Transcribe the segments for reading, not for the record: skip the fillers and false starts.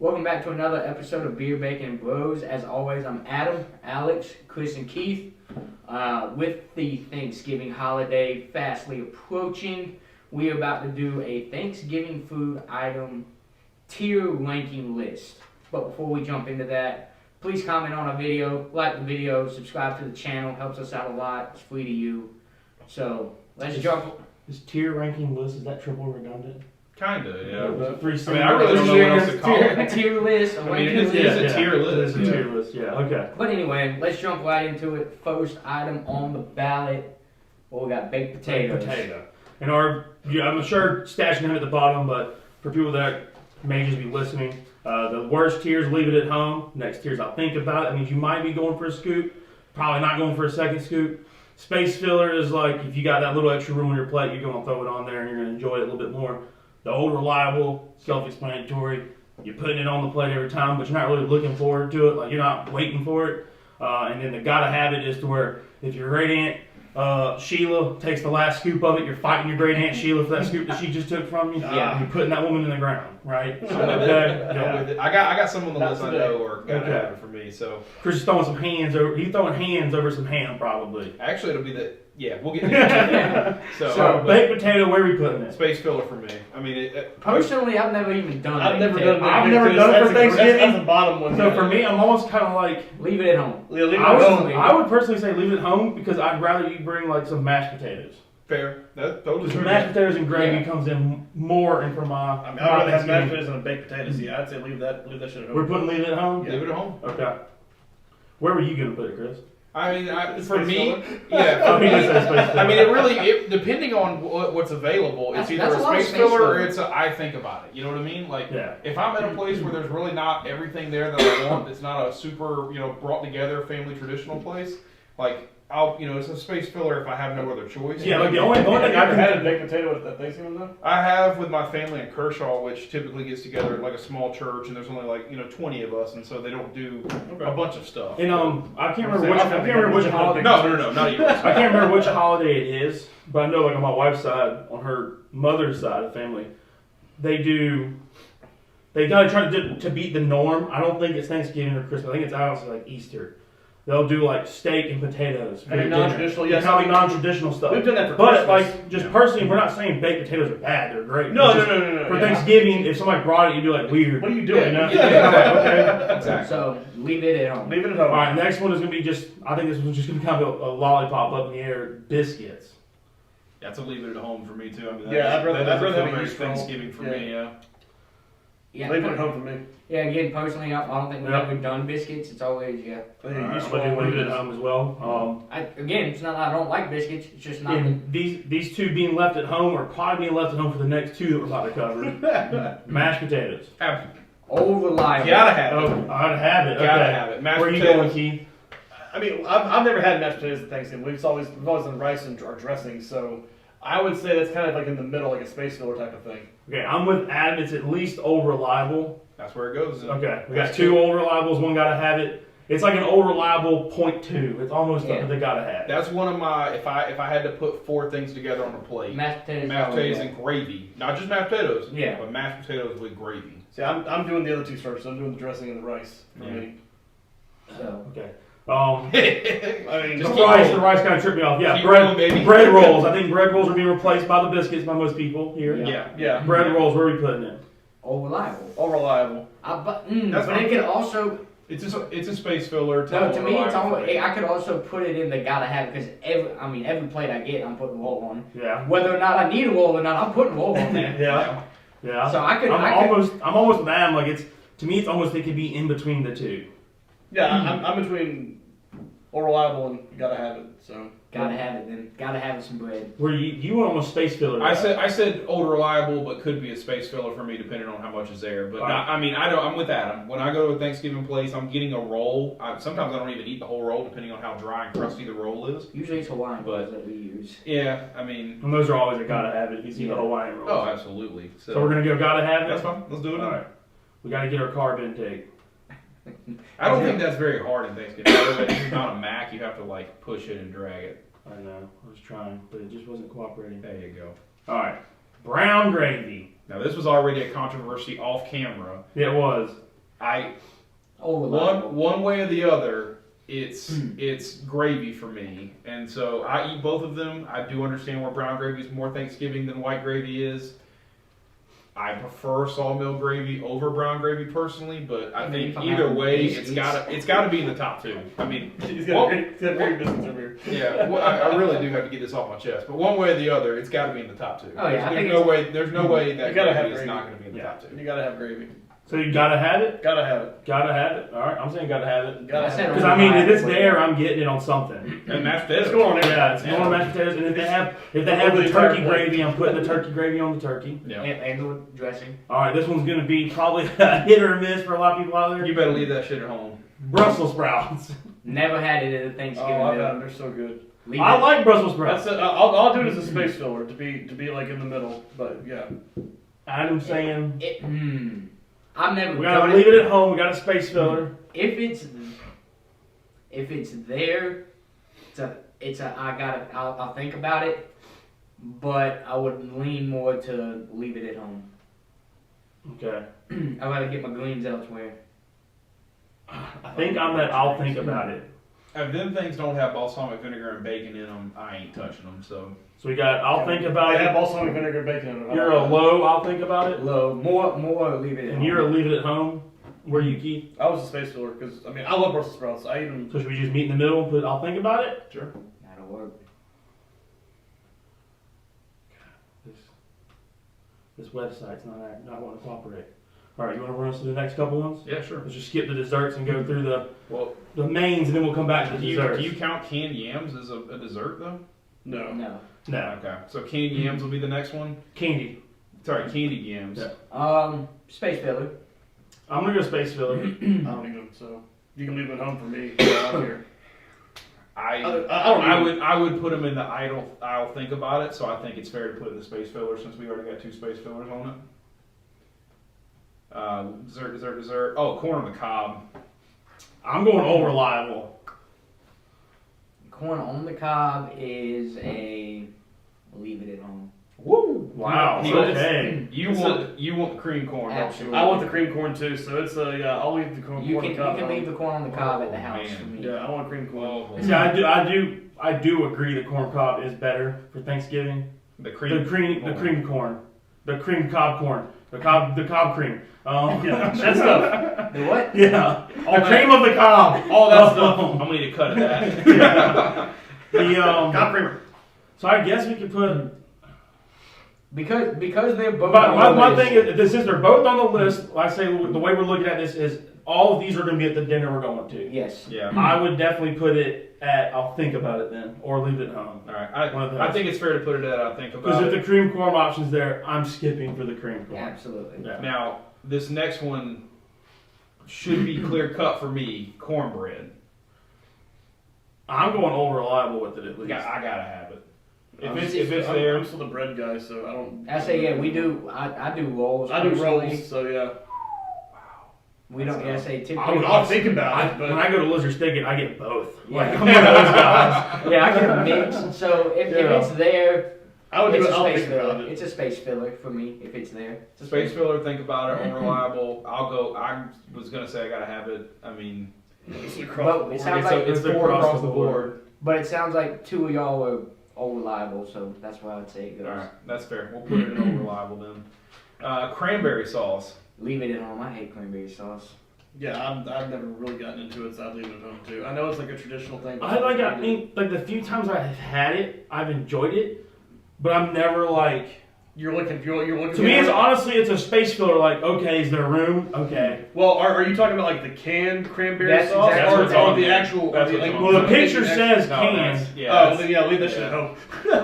Welcome back to another episode of Beer, Bacon, and Bros. As always, I'm Adam, Alex, Chris, and Keith. With the Thanksgiving holiday fastly approaching, we are about to do a Thanksgiving food item tier ranking list. But before we jump into that, please comment on our video, like the video, subscribe to the channel, helps us out a lot. It's free to you. So let's jump. This tier ranking list, is that triple redundant? Kinda, yeah. Three I mean, I really don't know what else to call A it. tier list. I mean, it is a tier list. It is a tier list, yeah. Okay. But anyway, let's jump right into it. First item on the ballot. Well, we got baked potatoes. And I'm sure stashing them at the bottom, but for people that may just be listening, the worst tiers, leave it at home. Next tiers, I'll think about it. That means you might be going for a scoop, probably not going for a second scoop. Space filler is like if you got that little extra room on your plate, you're going to throw it on there and you're going to enjoy it a little bit more. The old reliable, self-explanatory. You're putting it on the plate every time, but you're not really looking forward to it. Like you're not waiting for it. And then the gotta have it is to where if your great aunt Sheila takes the last scoop of it, you're fighting your great aunt Sheila for that scoop that she just took from you. Yeah. You're putting that woman in the ground, right? So, I'm okay. I got some on the list I today. know are gotta Okay. have it for me. So Chris is throwing some hands over. He's throwing hands over some ham, probably. actually, it'll be we'll get to that. So, but Baked potato, where are we putting it? space filler for me. I mean, Personally, I've never even done I've baked never potato. done. I've never done it for Thanksgiving. That's the bottom one. So for me, I'm almost kind of like Leave it at home. leave it I alone. would personally say leave it at home because I'd rather you bring like some mashed potatoes. fair. That totally Because true. mashed potatoes and gravy Yeah. comes in more in for my. I mean, my I'd rather have Thanksgiving. mashed potatoes than a baked potato. See, I'd say leave that shit at home. We're putting leave it at home. Leave it at home. Okay. Where were you gonna put it, Chris? I mean, for Space me, filler? yeah. Oh, For he me, does say space filler. I mean, it really depending on what's available. It's That's either a a lot of space space filler or filler. it's a I think about it. You know what I mean? Like, Yeah. if I'm at a place where there's really not everything there that I want, it's not a super brought together family traditional place. Like it's a space filler if I have no other choice. Yeah, like the only thing Have you I ever had a can. baked potato at Thanksgiving though? I have with my family in Kershaw, which typically gets together at like a small church, and there's only 20 of us, and so they don't do a bunch of stuff. And I can't remember which holiday. No, not yours. I can't remember which holiday it is, but I know like on my wife's side, on her mother's side of the family, they gotta try to beat the norm. I don't think it's Thanksgiving or Christmas. I think it's honestly like Easter. They'll do like steak and potatoes. for I mean, dinner. non-traditional, It's yes. kind of like non-traditional stuff. We've done that for But Christmas. like, just personally, we're not saying baked potatoes are bad. They're great. No, It's just no. For yeah. Thanksgiving, if somebody brought it, you'd be like weird. What are you doing? Yeah, huh? yeah, exactly. So leave it at home. Leave it at All home. right, next one is gonna be I think this one's just gonna be kind of a lollipop up in the air. Biscuits. That's a leave it at home for me too. I mean, Yeah, I'd rather that doesn't have feel it very used for home. Thanksgiving for me. Yeah. Yeah, Leave it at home for me. yeah. Again, personally, I don't think we've Yeah. ever done biscuits. It's always I think All you right, used I'm to gonna do leave leave it at home as well. Again, it's not that I don't like biscuits. It's just not. And these two being left at home are probably being left at home for the next two that we're about to cover. Mashed potatoes. All reliable. Gotta have it. Oh, I'd have it. Gotta Okay. have it. Mashed Where are you potatoes. going, Keith? I mean, I've never had mashed potatoes at Thanksgiving. We've always done rice and our dressing. So I would say that's kind of like in the middle, like a space filler type of thing. Okay, I'm with Adam. It's at least old reliable. That's where it goes. Okay, we got two old reliables. One gotta have it. It's like an old reliable 0.2. It's almost Yeah. they gotta have it. That's one of my. If I had to put four things together on a plate, Mashed potatoes. mashed always potatoes and gravy, not just mashed potatoes. Yeah. But mashed potatoes with gravy. See, I'm doing the other two first. I'm doing the dressing and the rice for Yeah. me. So Okay. I mean, Just The keep rice rolling. kind of tripped me off. Yeah, Keep bread, rolling, baby. bread rolls. I think bread rolls are being replaced by the biscuits by most people here. Yeah. yeah, Bread rolls, where are we putting it? all reliable. all reliable. But That's but it fine. could also. It's a space filler. No, to me, it's reliable almost. for me. I could also put it in the gotta have because every plate I get, I'm putting roll on. Yeah. Whether or not I need a roll or not, I'm putting roll on there. Yeah. Yeah. So I could. I'm almost with Adam. Like to me, it's almost it could be in between the two. Yeah, I'm between all reliable and gotta have it. So Gotta have it then. Gotta have some bread. Where you went almost space filler. I said old reliable, but could be a space filler for me depending on how much is there. But All right. I'm with Adam. When I go to a Thanksgiving place, I'm getting a roll. Sometimes I don't even eat the whole roll, depending on how dry and crusty the roll is. Usually it's Hawaiian But- rolls that we use. Yeah, I mean, And those are always a gotta have it. If you see the Yeah. Hawaiian rolls. oh, absolutely. So we're gonna go gotta have it. That's fine. Let's do it. All right. We gotta get our carb intake. I don't think that's very hard in Thanksgiving. By the way, this is not a Mac. You have to like push it and drag it. I know. I was trying, but it just wasn't cooperating. There you go. All right. Brown gravy. Now this was already a controversy off camera. Yeah, it was. One way or the other, it's gravy for me, and so I eat both of them. I do understand where brown gravy is more Thanksgiving than white gravy is. I prefer sawmill gravy over brown gravy personally, but I think either way, it's gotta be in the top two. I mean, He's got very business over here. yeah, well, I really do have to get this off my chest, but one way or the other, it's got to be in the top two. Oh, yeah, I think There's no way that You gotta have gravy is gravy. not going to be in the top two. You gotta have gravy. So you gotta have it. Gotta have it. Gotta have it. All right, I'm saying gotta have it. Gotta have it. Because I mean, if it's there, I'm getting it on something. And mashed Let's potatoes. go on there. Yeah, it's going on mashed potatoes, and if they have the turkey gravy, I'm putting the turkey gravy on the turkey. Yeah. And the dressing. All right, this one's gonna be probably a hit or a miss for a lot of people out there. You better leave that shit at home. Brussels sprouts. Never had it at a Thanksgiving Oh, I've meal. had them. They're so good. Leave I it. like Brussels sprouts. That's I'll do it as a space filler to be like in the middle, but yeah. I'm saying I've never we done gotta it. leave it at home. We got a space filler. If it's there, I'll think about it, but I would lean more to leave it at home. Okay. I'd rather get my greens elsewhere. I think I'm that. I'll think about it. If them things don't have balsamic vinegar and bacon in them, I ain't touching them. So So we got. I'll think about I have it. balsamic vinegar bacon in it. You're a low. I'll think about it. Low, more leave it at And home. you're a leave it at home. Where you keep. I was a space filler because I mean I love Brussels sprouts. I eat them. So should we just meet in the middle? But I'll think about it. sure. That'll work. This website's not wanting to cooperate. All right, you want to run us through the next couple ones? Yeah, sure. Let's just skip the desserts and go through Well, the mains, and then we'll come back to the do desserts. you count canned yams as a dessert though? No. No. No, Okay. So canned yams will be the next one. candy. Sorry, candied yams. Yeah. Space filler. I'm gonna go space filler. I don't eat them, so you can leave them at home for me. I'm here. I don't I would put them in the I'll think about it. So I think it's fair to put it in the space filler since we already got 2 space fillers on it. Dessert. Oh, corn on the cob. I'm going all reliable. Corn on the cob is a leave it at home. Woo! Wow. So Okay. You want the cream corn, don't you? Absolutely. I want the cream corn too, so it's I'll leave the corn. You corn can on the cob. leave the corn on the cob at the house man. for me. Yeah, I want cream corn. Oh, See, I do agree that corn cob is better for Thanksgiving. the The cream. cream corn, the cream cob corn, the cob cream. Yeah, that stuff. The what? Yeah, All the cream of the cob. All that stuff. I'm gonna need a cut of that. The Cob creamer. So I guess we could put. Because they're both But on the my list. thing is, since they're both on the list, I say the way we're looking at this is all of these are going to be at the dinner we're going to. Yes. Yeah. I would definitely put it at. I'll think about it then, or leave it at home. All right. One of those. I think it's fair to put it at I think Because about if it. the cream corn option's there, I'm skipping for the cream corn. Absolutely. Yeah. Now this next one should be clear cut for me. Cornbread. I'm going all reliable with it at least. I gotta have it. If I'm it's still- there. I'm still the bread guy, so I don't. I say yeah, we do. I do rolls. I do personally. rolls, so yeah. We don't. Yeah, I say typically. I'll think about it, when but I go to Lizard Steak, I get both. Yeah. Like I'm one of those guys. Yeah, I get a mix. So if Yeah. it's there, I would do it's it. a I'll space think about filler. it. It's a space filler for me if it's there. It's a Space filler, think about it, unreliable. I'll go. I was gonna say I gotta have it. I mean, It's Well, it sounds like it's it's 4 across across the the board. But it sounds like 2 of y'all are all reliable, so that's why I would say it goes. All right, that's fair. We'll put it in unreliable then. Cranberry sauce. Leave it at home. I hate cranberry sauce. Yeah, I've never really gotten into it, so I'd leave it at home too. I know it's like a traditional thing. But I mean, like the few times I've had it, I've enjoyed it, but I'm never like. you're looking. You're looking. To me, it's honestly, it's a space filler. Like, okay, is there room? Okay. Well, are you talking about like the canned cranberry That's sauce, exactly or what's or on the there. actual? That's or the, what's like, on Well, the there. picture says No, canned. Oh, then yeah, leave that shit at home.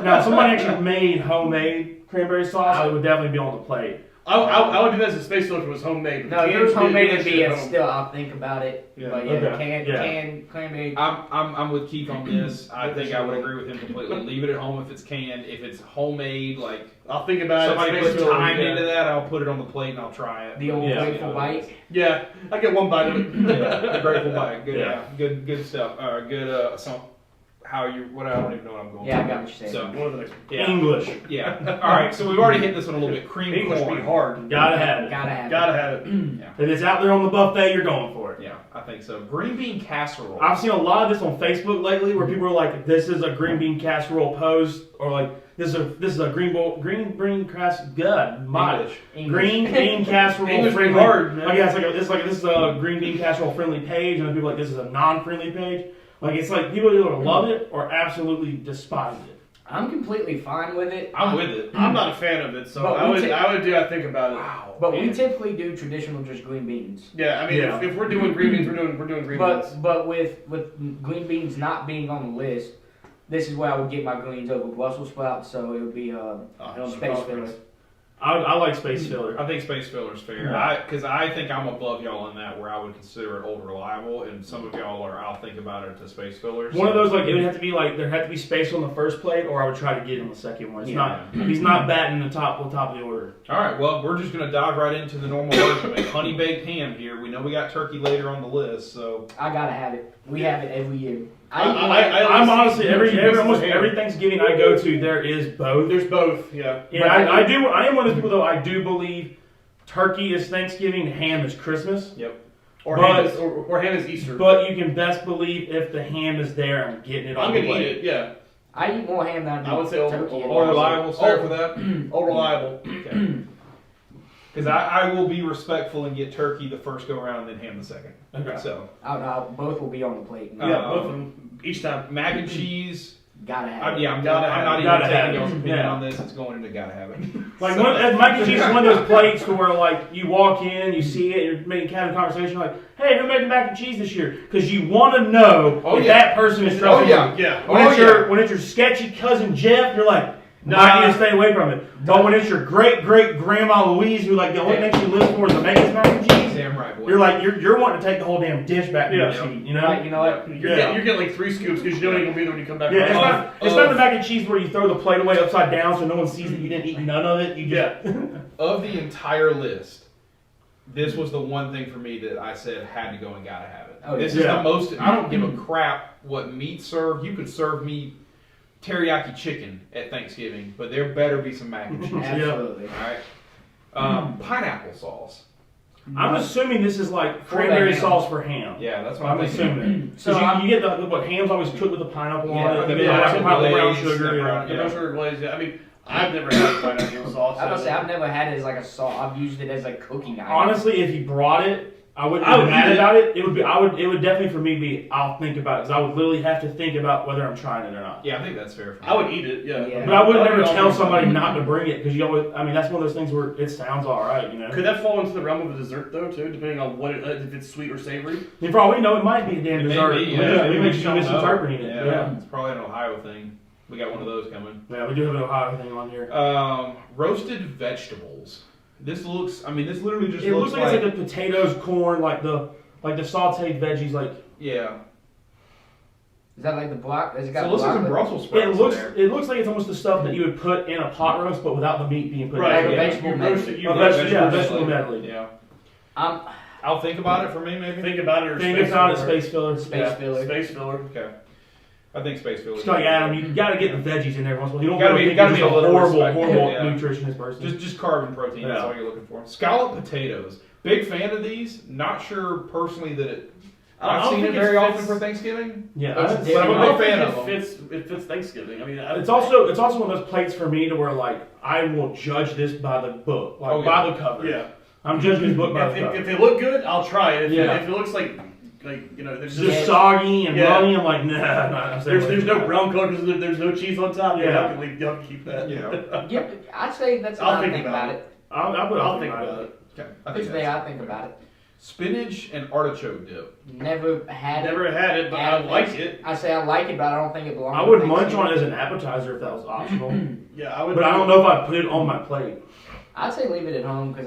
Now, if somebody actually made homemade cranberry sauce, it would definitely be on the plate. I would do that as a space filler if it was homemade. No, if it was Canned, homemade, leave it'd that be shit at a home. still. I'll think about it. Yeah. But yeah, Okay. canned cranberry. I'm with Keith on this. I think I would agree with him completely. Leave it at home if it's canned. If it's homemade, like I'll think about somebody it. puts Space filler, time yeah. into that, I'll put it on the plate and I'll try it. The old Yeah. grateful bite. Yeah, I get one bite of it. Yeah, the grateful bite. Good, Yeah. good stuff. Good. what I don't even know what I'm going. Yeah, I for. got what you're saying. So One of the next. yeah, English. yeah. All right, so we've already hit this one a little bit. Cream English corn. be hard. Gotta have it. Gotta have Gotta have it. If it's out there on the buffet, you're going for it. Yeah, I think so. Green bean casserole. I've seen a lot of this on Facebook lately, where people are like, "This is a green bean casserole post," or like, "This is a green bean good mileage English. green bean casserole English be friendly." hard, man. Like, yeah, this is a green bean casserole friendly page, and then people are like, "This is a non-friendly page." Like, it's like people either love it or absolutely despise it. I'm completely fine with it. I'm with it. I'm not a fan of it, so But I we would. ta- I would do. I think about it. Wow. But we Yeah. typically do traditional just green beans. Yeah, I mean, Yeah. if we're doing green beans, we're doing green beans. But with green beans not being on the list, this is where I would get my greens over Brussels sprouts. So it would be Oh, hell no, space collard filler. greens. I like space filler. I think space filler's fair. Yeah. Because I think I'm above y'all in that, where I would consider it old reliable, and some of y'all are. I'll think about it to space fillers. One of those, like, it would have to be like there had to be space on the first plate, or I would try to get him the second one. It's Yeah. not he's not batting the top of the order. All right, well, we're just gonna dive right into the normal argument. Honey baked ham here. We know we got turkey later on the list, so I gotta have it. We have it every year. I'm honestly almost ham. every Thanksgiving I go to, there is both. There's both. Yeah. Yeah, I do. I am one of those people though. I do believe turkey is Thanksgiving, ham is Christmas. yep. Or But- ham is Easter. But you can best believe if the ham is there, I'm getting it on I'm the gonna eat plate. it. Yeah. I eat more ham than I do I would say over- turkey. over- All reliable, sir, Oh. for that. Oh, reliable. Because I will be respectful and get turkey the first go around, and then ham the second. Okay. So Both will be on the plate. Uh, Yeah, both of them each time. mac and cheese. Gotta have it. Yeah, I'm Gotta not even gotta have taking it. y'all's opinion Yeah. on this. It's going into gotta have it. Like mac and cheese is one of those plates to where like you walk in, you see it, you're making kind of conversation like, "Hey, who made the mac and cheese this year?" Because you want to know Oh, if yeah. that person is Oh trustworthy. yeah. Yeah. When it's your sketchy cousin Jeff, you're like, Nah. "I need to stay away from it." But when it's your great grandma Louise, who like the only thing she lives for is to make us mac and cheese, Damn right, boy. you're like you're wanting to take the whole damn dish back to your Yeah. seat, you know? Like, you know what? You're getting like 3 scoops because you know you're gonna be there when you come back. Yeah, around. it's not the mac and cheese where you throw the plate away upside down so no one sees that you didn't eat none of it. You just Of the entire list, this was the one thing for me that I said had to go and gotta have it. Oh, This yeah. is the most. I don't give a crap what meat served. You could serve me teriyaki chicken at Thanksgiving, but there better be some mac and cheese. Absolutely. All right. Pineapple sauce. I'm assuming this is like For the cranberry ham. sauce for ham. Yeah, that's what I'm I'm thinking. assuming. So So I'm- you get what ham's always cooked with the pineapple Yeah, on it. the You get like pineapple pineapple brown glaze, sugar. the Yeah. brown- The no sugar glaze. Yeah. I mean, I've never had pineapple sauce. I was say I've never had it as like a sauce. I've used it as a cooking item. Honestly, if you brought it, I wouldn't I be would mad eat it. about it. It would definitely for me be I'll think about it because I would literally have to think about whether I'm trying it or not. Yeah, I think that's fair. For me. I would eat it. Yeah. Yeah. But I would I'll never be all tell for it. somebody not to bring it because you always. I mean, that's one of those things where it sounds all right, you know. Could that fall into the realm of a dessert though too, depending on what if it's sweet or savory? And for all we know, it might be a damn It may dessert. be, We yeah. may just be don't know. misinterpreting it. Yeah. It's probably an Ohio thing. We got one of those coming. Yeah, we do have an Ohio thing on here. Roasted vegetables. This looks. I mean, this literally just It looks looks like it's like the potatoes, corn, like the sautéed veggies. Like yeah. Is that like the block? Has it got So it looks like some broccoli? Brussels sprouts. it looks. in there. It looks like it's almost the stuff that you would put in a pot roast, but without the meat being put Like in. a yeah. vegetable You medley. roast it. You A roast vegetable, it. vegetable medley. Yeah. Um, I'll think about it for me, maybe. Think about it. Or Think space about it, filler. space filler. Space Yeah. filler. Space filler. Okay. I think space filler. It's like Adam. You got to get the veggies in there once in a while. You don't Gotta want be- to be gotta just be a a little horrible, respect. horrible Yeah. nutritionist person. Just carb and protein. That's Yeah. all you're looking for. Scalloped potatoes. Big fan of these. Not sure personally that it. I I've don't seen it think it very often fits- for Thanksgiving. yeah, But I- yeah, I'm I a don't big fan think of them. it fits Thanksgiving. I mean, it's also one of those plates for me to where like I will judge this by the book, like Oh, yeah. by the cover. yeah. I'm judging this book by the If cover. they look good, I'll try it. Yeah. If it looks like you know, It's there's just soggy and Yeah. runny. I'm like, nah, I'm staying away there's from no that. brown color because there's no cheese on top. Yeah. You have to keep that. Yeah. yeah, I'd say that's I'll how I think think about about it. I'll think about it. Okay. I Which think way that's I think about it. spinach and artichoke dip. Never had it. Never had it, but I Had like it. I say I like it, but I don't think it belongs. I would munch on it as an appetizer if that was optional, Yeah, I would. but I don't know if I'd put it on my plate. I'd say leave it at home because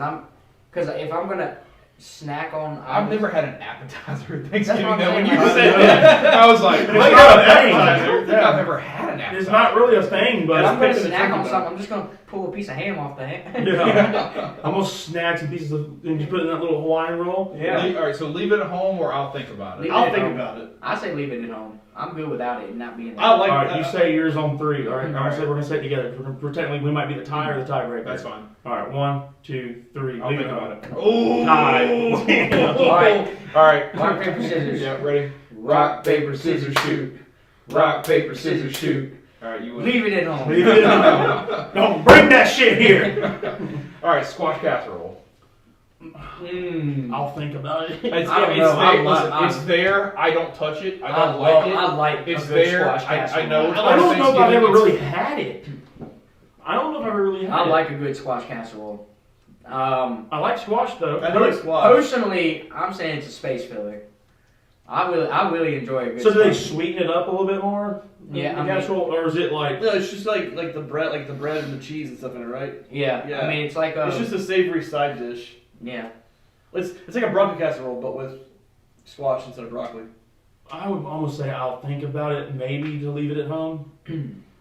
if I'm gonna snack on, I've never had an appetizer at Thanksgiving. That's what I'm Though when saying, you like- said that, I was like, It's I not got a an thing. appetizer. think Yeah. I've ever had an appetizer. It's not really a thing, If but I'm gonna picking the snack turkey on though. something, I'm just gonna pull a piece of ham off the ham. yeah. I'm gonna snack some pieces of and just put it in that little Hawaiian roll. Yeah. All right, so leave it at home, or I'll think about it. Leave I'll it think at home. about it. I say leave it at home. I'm good without it not being there. I like. All right, you say yours on 3. All right, I'm All gonna right. say we're gonna say it together. We're technically we might be the tie or the tiebreaker. That's fine. All right, 1, 2, 3. I'll Leave think it about on. it. Oh, Tie. All right. All right. Rock, paper, scissors. Yeah, ready? Rock, paper, scissors, shoot. Rock, paper, scissors, shoot. All right, you win. Leave it at home. Leave it on. Don't bring that shit here. All right, squash casserole. I'll think about it. It's, I don't it's know. there. I'm- Listen, I'm- it's there. I don't touch it. I don't well, like it. I like It's a good there. squash I casserole. know it's I don't know if I've ever Thanksgiving. really had it. I don't know if I've ever really had I it. like a good squash casserole. I like squash though. I do like squash. Personally, I'm saying it's a space filler. I really enjoy a good. So do they squash. sweeten it up a little bit more? Yeah, the I mean- casserole, or is it like? No, it's just like the bread, and the cheese and stuff in it, right? Yeah, Yeah. I mean it's like a. It's just a savory side dish. yeah. It's like a broccoli casserole, but with squash instead of broccoli. I would almost say I'll think about it, maybe to leave it at home.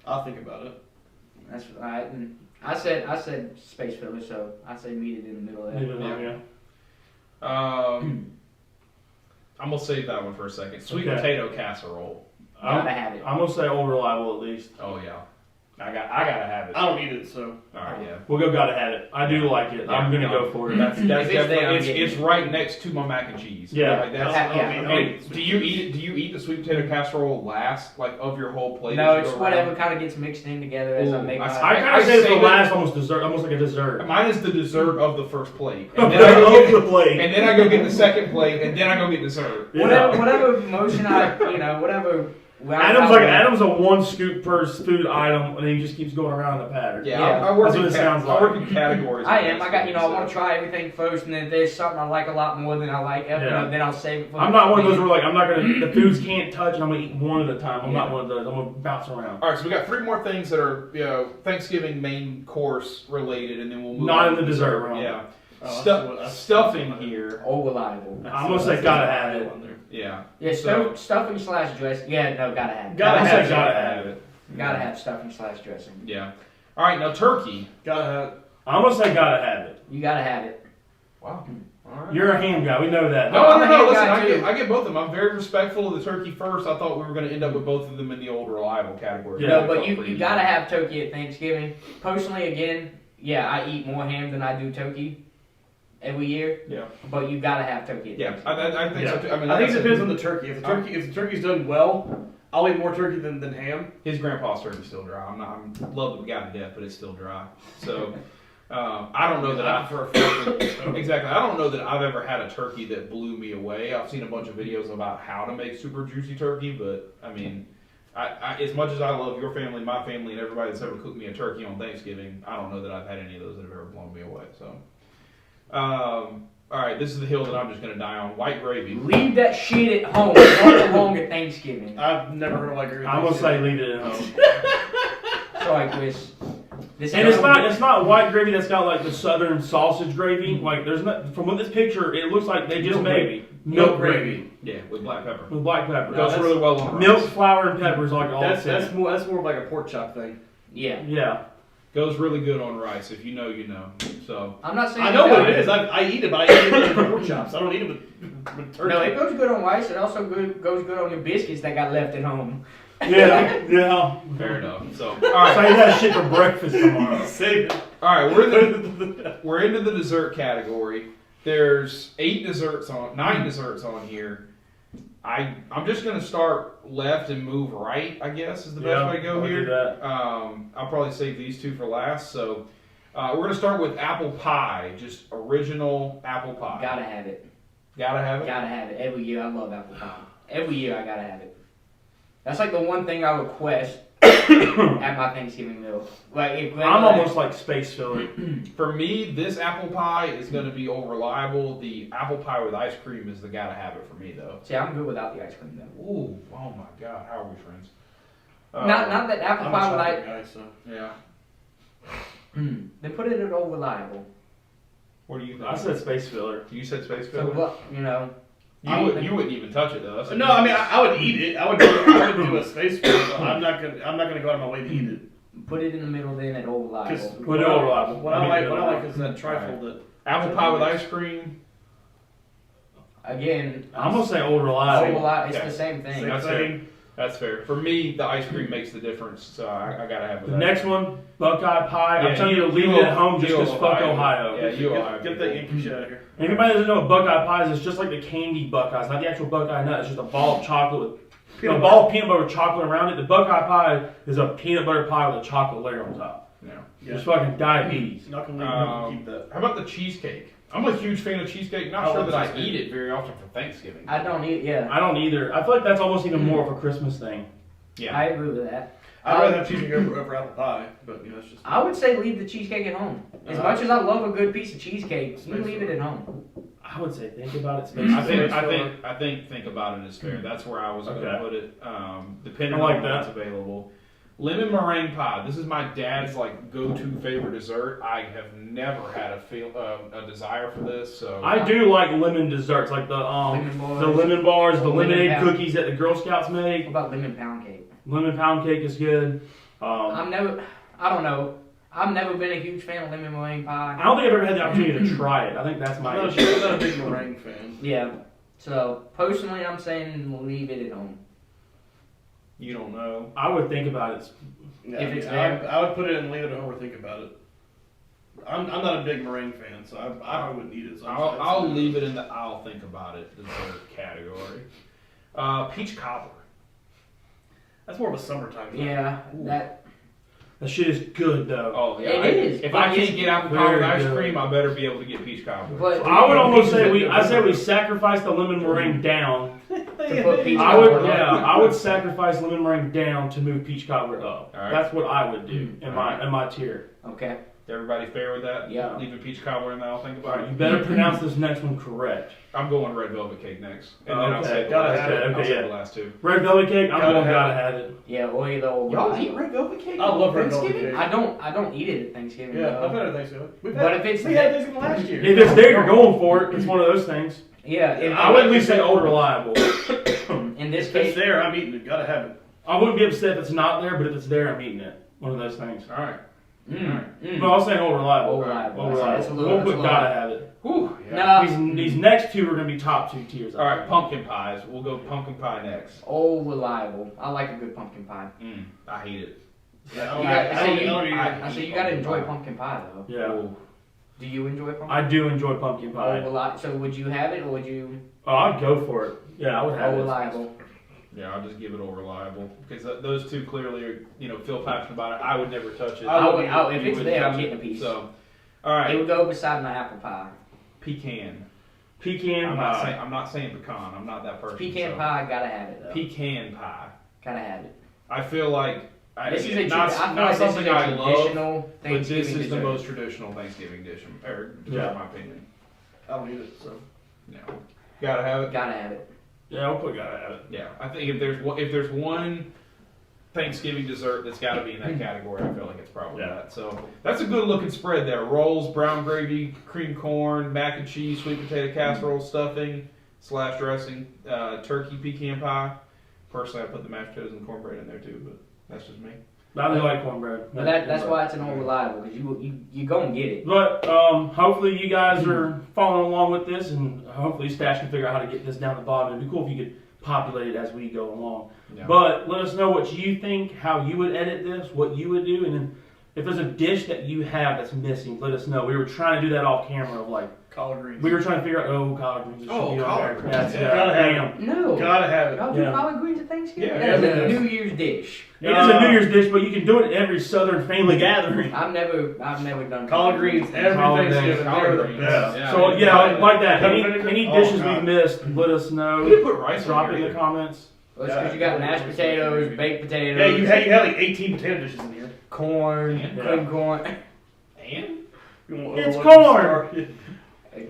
I'll think about it. That's right. And I said space filler, so I say meet it in the middle of Leave that. it at home, yeah. I'm gonna save that one for a second. Sweet Okay. potato casserole. Gotta have it. I'm gonna say old reliable at least. Oh yeah, I gotta have it. I don't eat it, so. All right, yeah. We'll go. Gotta have it. I do like it. I'm gonna go for it. That's If it's definitely there, I'm it's, getting it's it. right next to my mac and cheese. Yeah. Like, that's, Yeah, I don't eat And do you eat the sweet potato casserole last, like of your whole plate? No, as you it's go whatever around? kind of gets mixed in together as I Ooh, make I- my. I kind I of say it's the save it- last, almost dessert, almost like a dessert. Mine is the dessert of the first plate, And and then, I go then get, the plate. and then I go get the second plate, and then I go get dessert. Yeah. Whatever motion whatever. Adam's a 1 scoop per food item, and he just keeps going around in the pattern. Yeah, Yeah. I work That's in what it sounds I work like. in categories. I am. I got. I so- want to try everything first, and then if there's something I like a lot more than I like, Yeah. then I'll save it for. I'm not one of those where like I'm not gonna the foods can't touch and I'm gonna eat one at a time. I'm not one of those. I'm gonna bounce around. All right, so we got 3 more things that are Thanksgiving main course related, and then we'll move Not on in the to dessert realm. Yeah, Oh, stuff stuffing here. Oh, reliable. I'm gonna say gotta have it. Yeah, Yeah, So- stuffing slash dressing. Yeah, no, gotta have it. Gotta I'm have gonna it. say gotta have it. Gotta have stuffing slash dressing. yeah. All right, now turkey. Gotta have. I'm gonna say gotta have it. You gotta have it. Wow. All right. You're a ham guy. We know that. No, I'm a no, ham listen, guy, too. I get both of them. I'm very respectful of the turkey first. I thought we were going to end up with both of them in the old reliable category. Yeah. No, but you gotta have turkey at Thanksgiving. Personally, again, yeah, I eat more ham than I do turkey every year. Yeah. But you gotta have turkey at Yeah, Thanksgiving. I think so too. I mean, I think it like depends said, on the turkey. If the turkey's done well, I'll eat more turkey than ham. his grandpa's turkey's still dry. I'm love the guy to death, but it's still dry. So I don't know that I exactly. I don't know that I've ever had a turkey that blew me away. I've seen a bunch of videos about how to make super juicy turkey, but I mean, I as much as I love your family, my family, and everybody that's ever cooked me a turkey on Thanksgiving, I don't know that I've had any of those that have ever blown me away. So, all right, this is the hill that I'm just going to die on. White gravy. Leave that shit at home. Don't belong at Thanksgiving. I've never heard of like I'm gonna say leave it at home. Sorry, Chris. This And is it's not white gravy that's got like the southern sausage gravy. Like there's not from what this picture it looks like they just Milk made gravy. milk gravy Yeah, with black pepper. with black pepper. Goes that's- really well on Milk, rice. flour, and pepper is like all That's it's in. more of like a pork chop thing. Yeah. Yeah. Goes really good on rice. If you know, you know. So I'm not saying I know you what don't. it is. I eat it, but I eat it with pork chops. I don't eat it with turkey. No, it goes good on rice. It also goes good on your biscuits that got left at home. Yeah. Yeah. fair enough. So all right, Say that shit for breakfast tomorrow. Save it. all right. We're into the dessert category. There's 9 desserts on here. I'm just gonna start left and move right. I guess is the best way to go I'll here. do that. I'll probably save these 2 for last. So we're gonna start with apple pie, just original apple pie. Gotta have it. Gotta have it. Gotta have it. Every year I love apple pie. Every year I gotta have it. That's like the one thing I request at my Thanksgiving meal. Like if I'm almost like space filler. For me, this apple pie is gonna be reliable. The apple pie with ice cream is the gotta have it for me though. See, I'm good without the ice cream though. Ooh, oh my God, how are we friends? Not that apple I'm a pie with chocolate ice. guy, so. Yeah. Then put it at all reliable. What do you think? I said space filler. You said space So filler. what you know, You wouldn't even touch it though. That's No, I mean I would eat it. I would do a space for it. But I'm not gonna go out of my way to eat it. Put it in the middle then at Old Because Reliable. Put it over live. what I like is that trifle that. apple pie with ice cream. Again, I'm gonna say old Old reliable. Reliable, it's Okay. the same thing. Same That's thing. That's fair. For me, the ice cream makes the difference, so I gotta have it. The next one, Buckeye Pie. Yeah, I'm telling you to you- leave you it at home just you because fuck Ohio. Ohio. Yeah, you Ohio Get people. that Yankee shit out of here. Anybody that doesn't know what Buckeye Pie is, it's just like the candy Buckeyes, not the actual Buckeye nut. It's just a ball of chocolate with a ball of peanut butter with chocolate around it. The Buckeye Pie is a peanut butter pie with a chocolate layer on top. Yeah. It's fucking diabetes. Not gonna keep that. How about the cheesecake? I'm a huge fan of cheesecake. Not I sure love that I cheesecake. eat it very often for Thanksgiving. I don't eat, yeah. I don't either. I feel like that's almost even more of a Christmas thing. Yeah. I agree with that. I'd rather have cheesecake over apple pie, but you know it's just. I would say leave the cheesecake at home. As much as I love a good piece of cheesecake, you leave it at home. I would say think about it. I think Space think about it is fair. That's where I was going to Okay. put it. Depending I like on that. what's available. Lemon meringue pie. This is my dad's like go-to favorite dessert. I have never had a desire for this. So I do like lemon desserts, like the Lemon bars. lemon bars, the Lemon lemonade pound. cookies that the Girl Scouts What make. about lemon pound cake? Lemon pound cake is good. I don't know. I've never been a huge fan of lemon meringue pie. I don't think I've ever had the opportunity to try it. I think that's my issue. I'm not a big meringue fan. Yeah. So personally, I'm saying leave it at home. you don't know. I would think about it. Yeah, If it's I would put it and leave it at home or think about it. I'm not a big meringue fan, so I wouldn't eat it. So I'll leave it in the I'll think about it dessert category. Peach cobbler. That's more of a summertime thing. Yeah, That shit is good though. Oh yeah, It is, If but I can't it's get apple pie with very ice good. cream, I better be able to get peach cobbler. but I would almost say Peaches I say we are- sacrifice the lemon meringue down. to put peach I would cobbler up. I would sacrifice lemon meringue down to move peach cobbler up. All right. That's what I would do in All my tier. Okay. Everybody fair with that? Yeah. Leaving peach cobbler in the I'll think All about right, it. you better pronounce this next one correct. I'm going red velvet cake next, and then I'll Okay, say the gotta last have two. it. I'll Okay, say yeah. the last two. Red velvet cake, I'm Gotta going have gotta have it. Yeah, or either old Y'all Reliable. eat red velvet cake? I love red velvet Thanksgiving? cake. I don't eat it at Thanksgiving. Yeah, though. I've had it Thanksgiving. But if it's we had Thanksgiving last year. If it's there, you're going for it. It's one of those things. Yeah, if, I would at least say old reliable. in this If it's case, there, I'm eating it. Gotta have it. I wouldn't be upset if it's not there, but if it's there, I'm eating it. One of those things. All right. No, I'll say old reliable. Old Reliable. Old That's a reliable. little- We'll that's a put little- gotta have it. Whew, yeah. No, These next two are gonna be top two tiers. All right, pumpkin pies. We'll go pumpkin pie next. Old Reliable. I like a good pumpkin pie. I hate it. Yeah, You got- I say you- I I say you gotta enjoy pumpkin pie though. Yeah, Ooh. Do you enjoy pumpkin? I do enjoy pumpkin pie. Old Reliable. So would you have it or would you? Oh, I'd go for it. Yeah, I would have Old it. Reliable. Yeah, I'll just give it all reliable because those two clearly are, feel passionate about it. I would never touch it. I would- You if it's wouldn't there, I'm touch getting it. a piece. So, all It right, would go beside my apple pie. pecan. Pecan pie. I'm not saying pecan. I'm not that person. Pecan so. pie, gotta have it though. Pecan pie. Gotta have it. I feel like This is a not, I feel not like this is something a I love, traditional but Thanksgiving this is the dessert. most traditional Thanksgiving dish, in my opinion. I don't eat it, so. No, gotta have it. Gotta have it. Yeah, I'll put gotta have it. Yeah, I think if there's one Thanksgiving dessert that's got to be in that category, I feel like it's probably Yeah. that. So that's a good looking spread there: rolls, brown gravy, cream corn, mac and cheese, sweet potato casserole, stuffing / dressing, turkey pecan pie. Personally, I put the mashed potatoes and cornbread in there too, but that's just me. I do like cornbread. But that's why it's an old reliable because you go and get it. But hopefully you guys are following along with this, and hopefully Stash can figure out how to get this down the bottom. It'd be cool if you could populate it as we go along. Yeah. But let us know what you think, how you would edit this, what you would do, and then if there's a dish that you have that's missing, let us know. We were trying to do that off camera, of like Collard greens. we were trying to figure out collard greens. It should Oh, be on collard there. greens. That's Yeah. Gotta have damn. No. Gotta have it. Y'all do Yeah. collard greens at Thanksgiving? Yeah, That is a yeah. New Year's dish. It is a New Year's dish, but you can do it at every Southern family gathering. I've never done Collard greens every Collard Thanksgiving. greens. They're the Collard best. greens. So yeah, like that. Pepper Any vinegar? dishes Oh, God. we've missed, let us We know. didn't put rice Drop in it in here. the comments. Well, it's because you got mashed potatoes, baked potatoes, Yeah, you had like 18 potato dishes in here. corn, Yeah. cream corn. And You want It's one corn. star?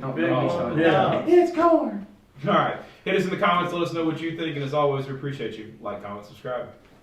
Don't Big get me one. started. Yeah, it's corn. all right, hit us in the comments. Let us know what you think, and as always, we appreciate you. Like, comment, subscribe.